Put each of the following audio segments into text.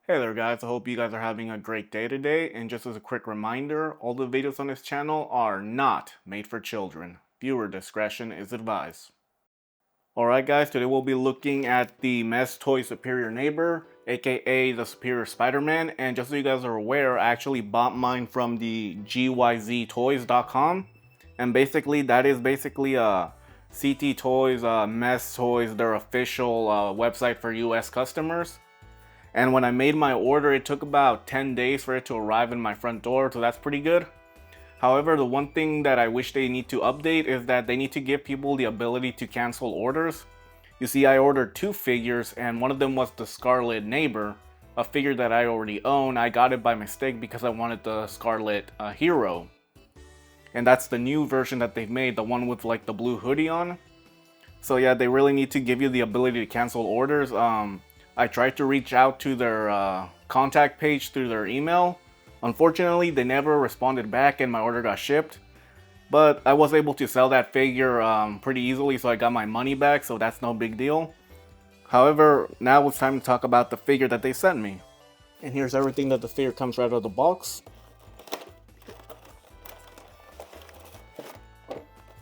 Hey there guys, I hope you guys are having a great day today, and just as a quick reminder, all the videos on this channel are not made for children. Viewer discretion is advised. Alright guys, today we'll be looking at the Mesh Toy Superior Neighbor, aka the Superior Spider-Man, and just so you guys are aware, I actually bought mine from the GYZ and basically that is basically CT Toys, Mesh Toys, their official website for US customers. And when I made my order, it took about 10 days for it to arrive in my front door, so that's pretty good. However, the one thing that I wish they need to update is that they need to give people the ability to cancel orders. You see, I ordered two figures, and one of them was the Scarlet Neighbor, a figure that I already own. I got it by mistake because I wanted the Scarlet Hero. And that's the new version that they've made, the one with like the blue hoodie on. So yeah, they really need to give you the ability to cancel orders. I tried to reach out to their contact page through their email. Unfortunately, they never responded back and my order got shipped. But I was able to sell that figure pretty easily, so I got my money back, so that's no big deal. However, now it's time to talk about the figure that they sent me. And here's everything that the figure comes right out of the box.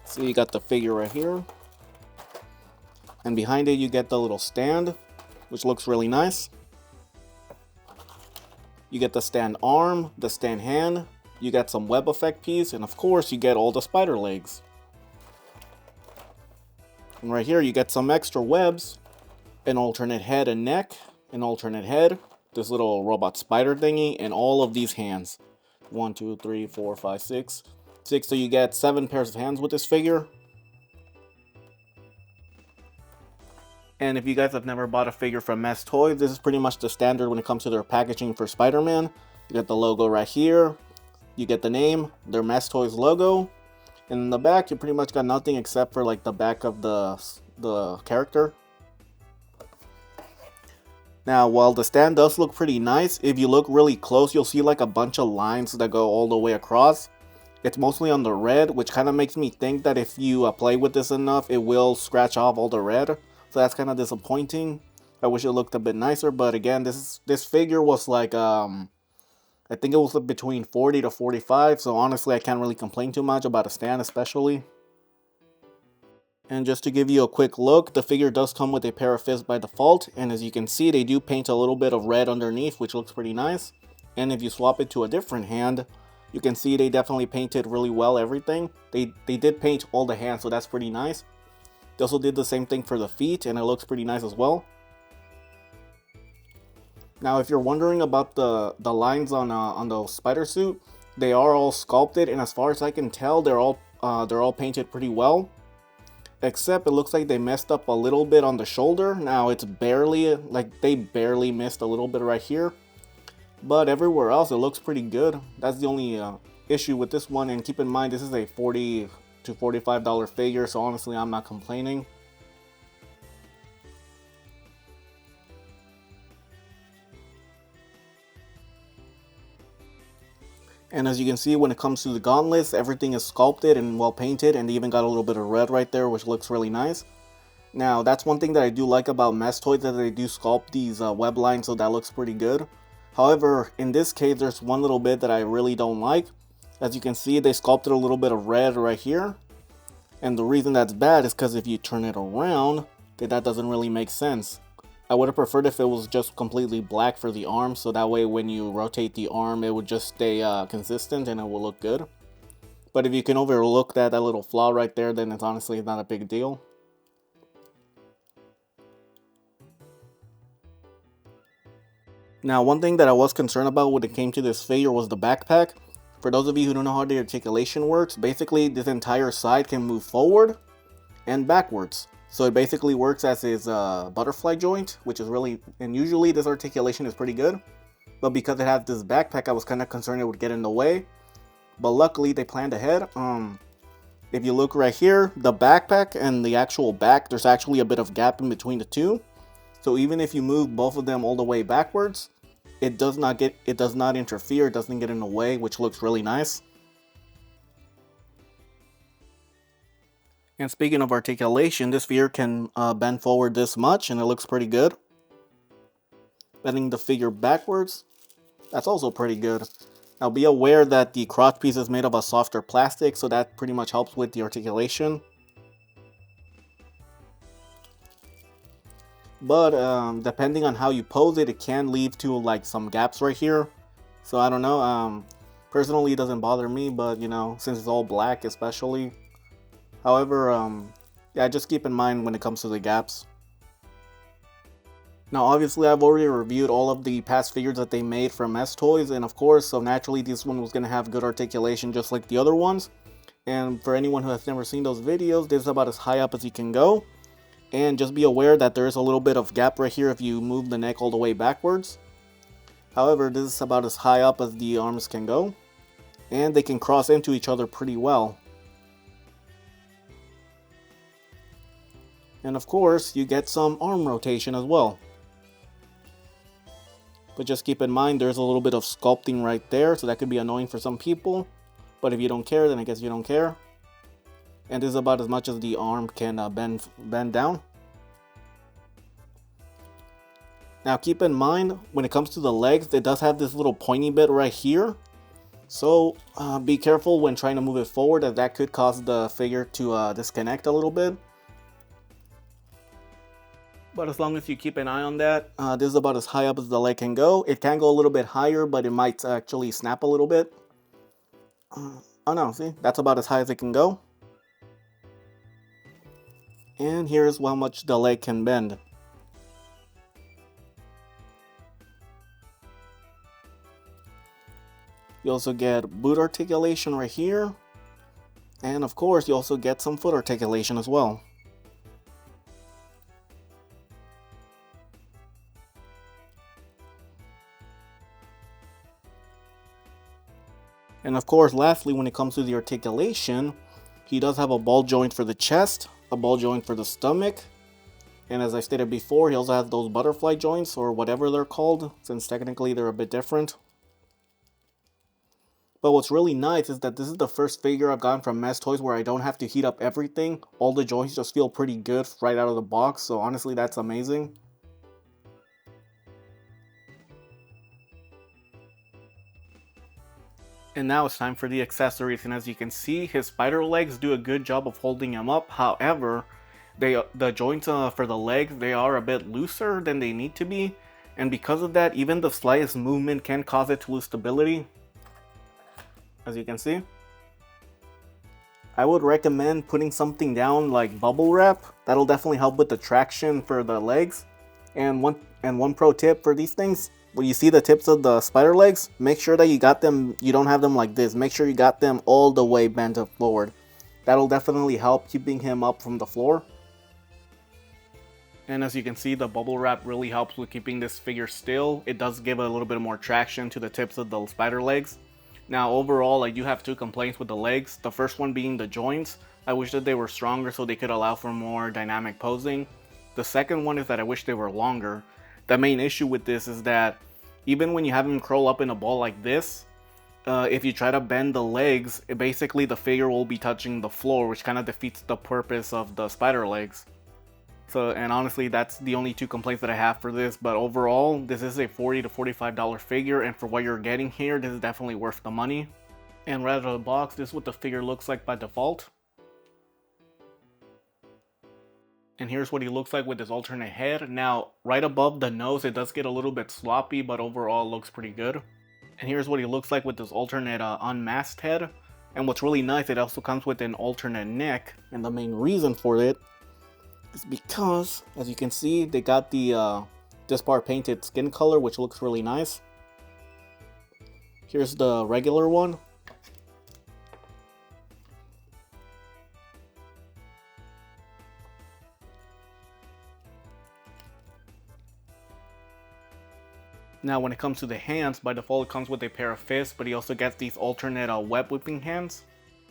So you got the figure right here. And behind it you get the little stand, which looks really nice. You get the stand arm, the stand hand, you get some web effect piece, and of course you get all the spider legs. And right here you get some extra webs, an alternate head and neck, an alternate head, this little robot spider thingy, and all of these hands. 1, 2, 3, 4, 5, 6. 6, so you get 7 pairs of hands with this figure. And if you guys have never bought a figure from Mesh Toys, this is pretty much the standard when it comes to their packaging for Spider-Man. You get the logo right here, you get the name, their Mesh Toys logo, and in the back you pretty much got nothing except for like the back of the character. Now, while the stand does look pretty nice, if you look really close, you'll see like a bunch of lines that go all the way across. It's mostly on the red, which kind of makes me think that if you play with this enough, it will scratch off all the red. So that's kind of disappointing. I wish it looked a bit nicer, but again, this figure was like I think it was between 40 to 45, so honestly I can't really complain too much about a stand especially. And just to give you a quick look, the figure does come with a pair of fists by default, and as you can see they do paint a little bit of red underneath, which looks pretty nice. And if you swap it to a different hand, you can see they definitely painted really well everything. They did paint all the hands, so that's pretty nice. They also did the same thing for the feet, and it looks pretty nice as well. Now, if you're wondering about the lines on the spider suit, they are all sculpted, and as far as I can tell, they're all painted pretty well. Except it looks like they messed up a little bit on the shoulder. Now it's barely, like they barely missed a little bit right here. But everywhere else it looks pretty good. That's the only issue with this one, and keep in mind this is a $40 to $45 figure, so honestly I'm not complaining. And as you can see, when it comes to the gauntlets, everything is sculpted and well painted, and they even got a little bit of red right there, which looks really nice. Now, that's one thing that I do like about Mesh Toys, that they do sculpt these web lines, so that looks pretty good. However, in this case, there's one little bit that I really don't like. As you can see, they sculpted a little bit of red right here. And the reason that's bad is because if you turn it around, that doesn't really make sense. I would have preferred if it was just completely black for the arm, so that way when you rotate the arm, it would just stay consistent and it will look good. But if you can overlook that little flaw right there, then it's honestly not a big deal. Now, one thing that I was concerned about when it came to this figure was the backpack. For those of you who don't know how the articulation works, basically this entire side can move forward and backwards. So it basically works as his butterfly joint, which is really, and usually this articulation is pretty good. But because it has this backpack, I was kind of concerned it would get in the way. But luckily they planned ahead. If you look right here, the backpack and the actual back, there's actually a bit of gap in between the two. So even if you move both of them all the way backwards, it does not interfere, it doesn't get in the way, which looks really nice. And speaking of articulation, this figure can bend forward this much, and it looks pretty good. bending the figure backwards. That's also pretty good. Now be aware that the crotch piece is made of a softer plastic, so that pretty much helps with the articulation. But depending on how you pose it, it can lead to like some gaps right here. So I don't know, personally it doesn't bother me, but you know, since it's all black especially. However, yeah, just keep in mind when it comes to the gaps. Now obviously I've already reviewed all of the past figures that they made from S Toys, and of course, so naturally this one was going to have good articulation just like the other ones. And for anyone who has never seen those videos, this is about as high up as you can go. And just be aware that there is a little bit of gap right here if you move the neck all the way backwards. However, this is about as high up as the arms can go. And they can cross into each other pretty well. And of course, you get some arm rotation as well. But just keep in mind, there's a little bit of sculpting right there, so that could be annoying for some people. But if you don't care, then I guess you don't care. And this is about as much as the arm can bend down. Now keep in mind, when it comes to the legs, it does have this little pointy bit right here. So be careful when trying to move it forward, as that could cause the figure to disconnect a little bit. But as long as you keep an eye on that, this is about as high up as the leg can go. It can go a little bit higher, but it might actually snap a little bit. Oh no, see, that's about as high as it can go. And here's how much the leg can bend. You also get boot articulation right here. And of course, you also get some foot articulation as well. And of course, lastly, when it comes to the articulation, he does have a ball joint for the chest, a ball joint for the stomach, and as I stated before, he also has those butterfly joints, or whatever they're called, since technically they're a bit different. But what's really nice is that this is the first figure I've gotten from S Toys where I don't have to heat up everything. All the joints just feel pretty good right out of the box, so honestly that's amazing. And now it's time for the accessories, and as you can see, his spider legs do a good job of holding him up. However, the joints for the legs, they are a bit looser than they need to be, and because of that, even the slightest movement can cause it to lose stability, as you can see. I would recommend putting something down like bubble wrap. That'll definitely help with the traction for the legs. And one pro tip for these things: when you see the tips of the spider legs, make sure that you don't have them like this. Make sure you got them all the way bent up forward. That'll definitely help keeping him up from the floor. And as you can see, the bubble wrap really helps with keeping this figure still. It does give a little bit more traction to the tips of the spider legs. Now overall, I do have two complaints with the legs. The first one being the joints. I wish that they were stronger so they could allow for more dynamic posing. The second one is that I wish they were longer. The main issue with this is that even when you have him curl up in a ball like this, if you try to bend the legs, basically the figure will be touching the floor, which kind of defeats the purpose of the spider legs. So, and honestly, that's the only two complaints that I have for this, but overall, this is a $40 to $45 figure, and for what you're getting here, this is definitely worth the money. And right out of the box, this is what the figure looks like by default. And here's what he looks like with his alternate head. Now, right above the nose, it does get a little bit sloppy, but overall looks pretty good. And here's what he looks like with his alternate unmasked head. And what's really nice, it also comes with an alternate neck. And the main reason for it is because, as you can see, they got the this part painted skin color, which looks really nice. Here's the regular one. Now when it comes to the hands, by default it comes with a pair of fists, but he also gets these alternate web whipping hands.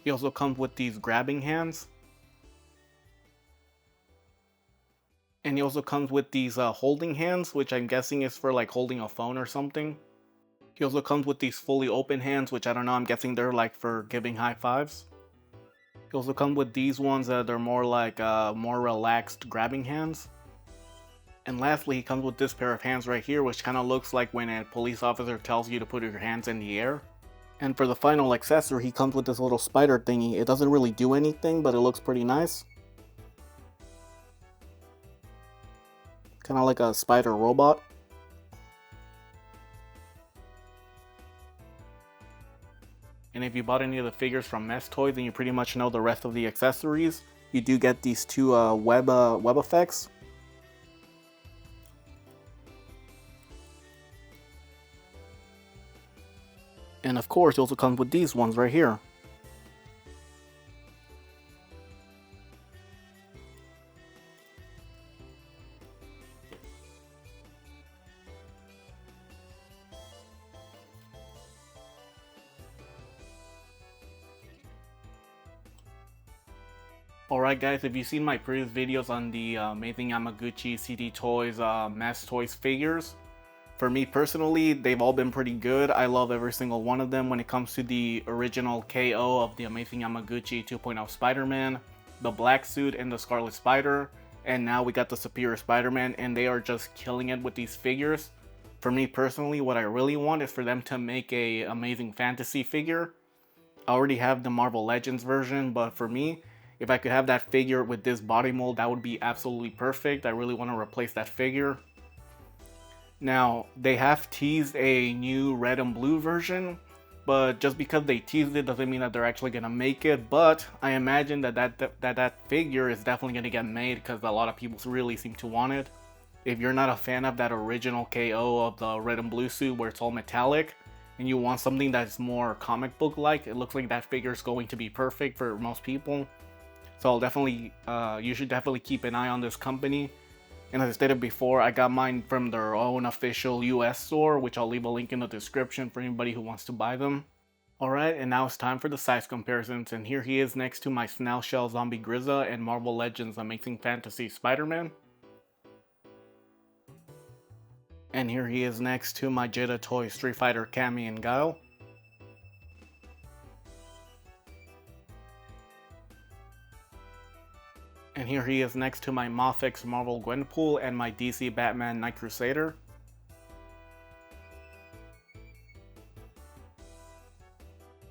He also comes with these grabbing hands. And he also comes with these holding hands, which I'm guessing is for like holding a phone or something. He also comes with these fully open hands, which I don't know, I'm guessing they're like for giving high fives. He also comes with these ones that are more like more relaxed grabbing hands. And lastly, he comes with this pair of hands right here, which kind of looks like when a police officer tells you to put your hands in the air. And for the final accessory, he comes with this little spider thingy. It doesn't really do anything, but it looks pretty nice. Kind of like a spider robot. And if you bought any of the figures from Mess Toys and you pretty much know the rest of the accessories, you do get these two web effects. And of course, it also comes with these ones right here. Alright guys, if you've seen my previous videos on the Amazing Yamaguchi CD Toys Mess Toys figures, for me personally, they've all been pretty good. I love every single one of them when it comes to the original KO of the Amazing Yamaguchi 2.0 Spider-Man, the Black Suit, and the Scarlet Spider, and now we got the Superior Spider-Man, and they are just killing it with these figures. For me personally, what I really want is for them to make a Amazing Fantasy figure. I already have the Marvel Legends version, but for me, if I could have that figure with this body mold, that would be absolutely perfect. I really want to replace that figure. Now, they have teased a new red and blue version, but just because they teased it doesn't mean that they're actually going to make it. But I imagine that figure is definitely going to get made because a lot of people really seem to want it. If you're not a fan of that original KO of the red and blue suit where it's all metallic, and you want something that's more comic book like, it looks like that figure is going to be perfect for most people. So I'll definitely, you should definitely keep an eye on this company. And as I stated before, I got mine from their own official US store, which I'll leave a link in the description for anybody who wants to buy them. Alright, and now it's time for the size comparisons, and here he is next to my Snail Shell Zombie Grizza and Marvel Legends Amazing Fantasy Spider-Man. And here he is next to my Jada Toy Street Fighter Cammy and Guile. And here he is next to my Mafex Marvel Gwenpool and my DC Batman Night Crusader.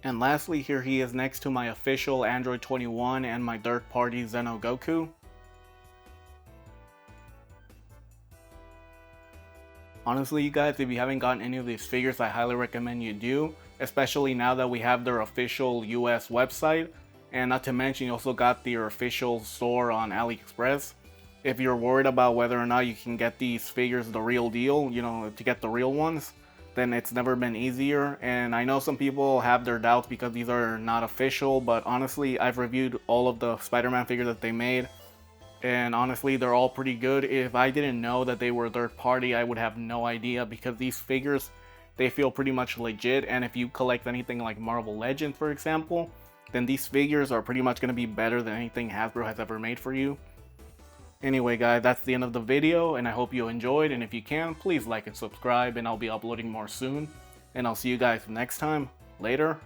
And lastly, here he is next to my official Android 21 and my third-party Zeno Goku. Honestly, you guys, if you haven't gotten any of these figures, I highly recommend you do, especially now that we have their official US website. And not to mention, you also got their official store on AliExpress. If you're worried about whether or not you can get these figures the real deal, you know, to get the real ones, then it's never been easier. And I know some people have their doubts because these are not official, but honestly, I've reviewed all of the Spider-Man figures that they made, and honestly, they're all pretty good. If I didn't know that they were third party, I would have no idea, because these figures, they feel pretty much legit. And if you collect anything like Marvel Legends, for example, then these figures are pretty much going to be better than anything Hasbro has ever made for you. Anyway guys, that's the end of the video, and I hope you enjoyed, and if you can, please like and subscribe, and I'll be uploading more soon. And I'll see you guys next time. Later.